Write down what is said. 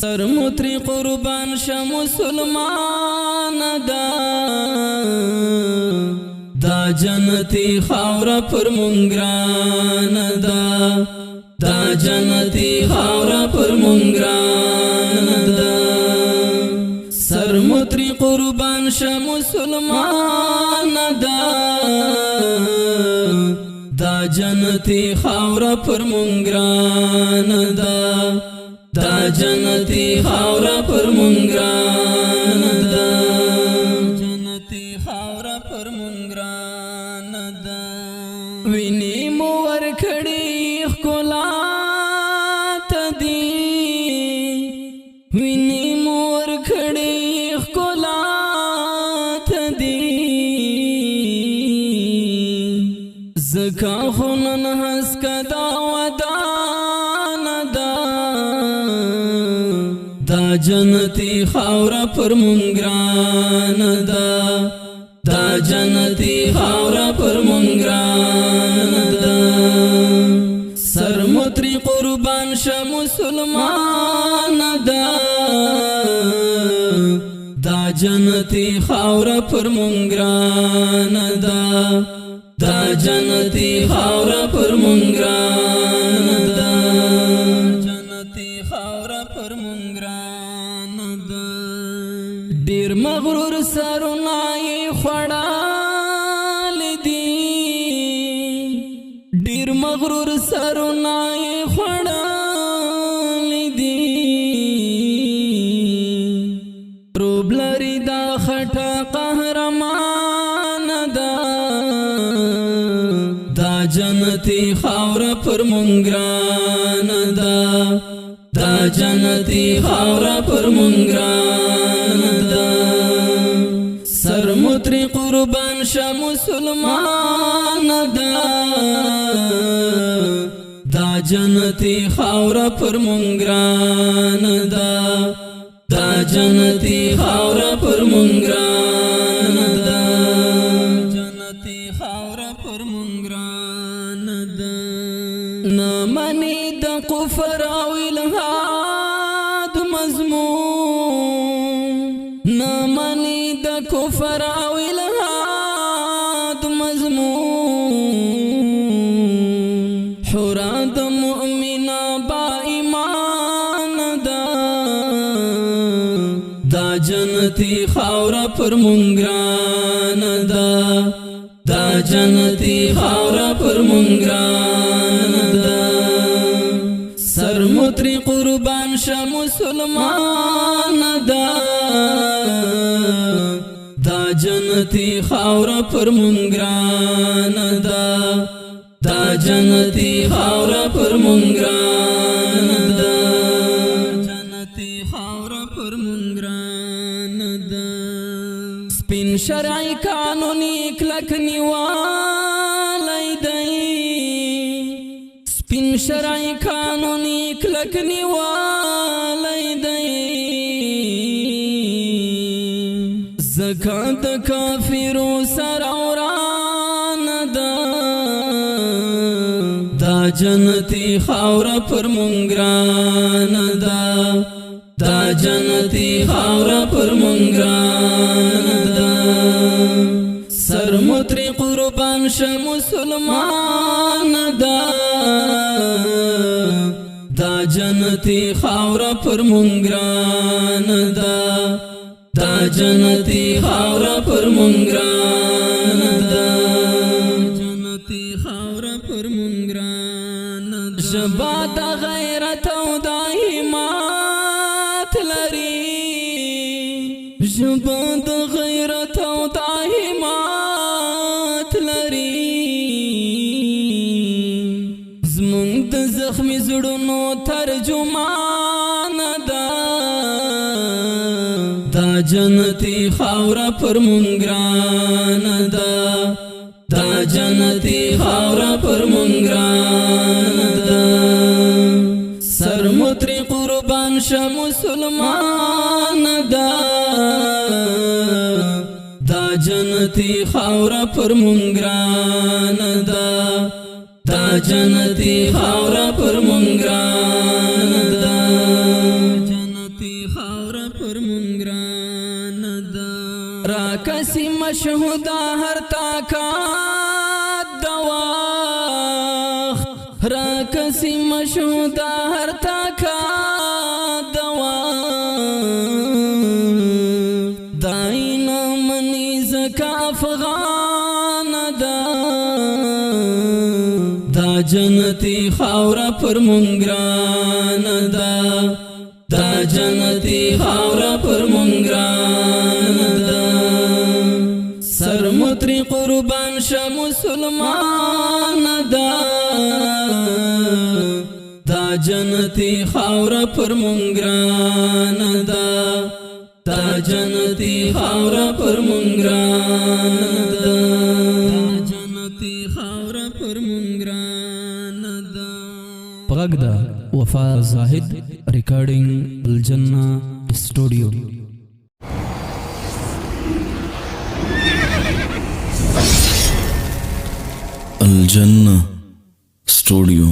سر متری قربان شه مسلمان دا جنتی خاورا پر منگران دا جنتی خاورا پر منگران سر متری قربان شه مسلمان دا جنتی خاورا پر منگران دا جنتی خاورا پر منگران جنتی خاورا پر منگران ویني مو ورکړی ښکلا تدی ویني مو ورکړی ښکلا تدی زکا خونن هس کدا ودان دا جنتی خاورا پر منگران دا جنتی خاورا پر منگران سر متری قربان شه مسلمان دا جنتی خاورا پر منگران دا جنتی خاورا پر منگران جنتی خاورا پر منگران ډیر مغرور سرونای خړال دی ډیر مغرور سرونای خړال دی روب لري دا خټه قهرمان دا جنتی خاورا پر منگران دا جنتی خاورا پر منگران سر متری قربان شه مسلمان دا جنتی خاورا پر منگران دا جنتی خاورا پر منگران جنتی خاورا پر منگران نمانی دا کفر او الہاد مضمون نمانی دا کفر او الہاد مضمون حورا دا مؤمنا با ایمان دا جنتی خاورا پر منگران دا جنتی خاورا پر منگران سر متری قربان شه مسلمان دا جنتی خاورا پر منگران دا جنتی خاورا پر منگران جنتی خاورا پر منگران سپین شرعی قانونی کلک نیوالی دی سپین شرعی قانونی کلک نیوالی دی زکات کافرو سر اوران دا جنتی خاورا پر منگران دا جنتی خاورا پر منگران سر متری قربان شه مسلمان دا جنتی خاورا پر منگران دا جنتی خاورا پر منگران جنتی خاورا پر منگران شبا دا غیرت او دا همت لري شبا دا غیرت او دا همت لري زمونږ د زخمی زړونو ترجمان دا جنتی خاورا پر منگران دا جنتی خاورا پر منگران سر متری قربان شه مسلمان دا جنتی خاورا پر منگران دا جنتی خاورا پر منگران را کسی مشهودا هر تاکات دواخ را کسی مشهودا هر تاکات دواخ داینا منی زکا افغان دا جنتی خاورا پر منگران دا جنتی خاورا پر منگران سر متری قربان شا مسلمان دا جنتی خاورا پر منگران دا جنتی خاورا پر منگران جنتی خاورا پر منگران پغږ دا وفا زاهد ریکارډینګ الجنه اسټوډیو الجنه اسټوډیو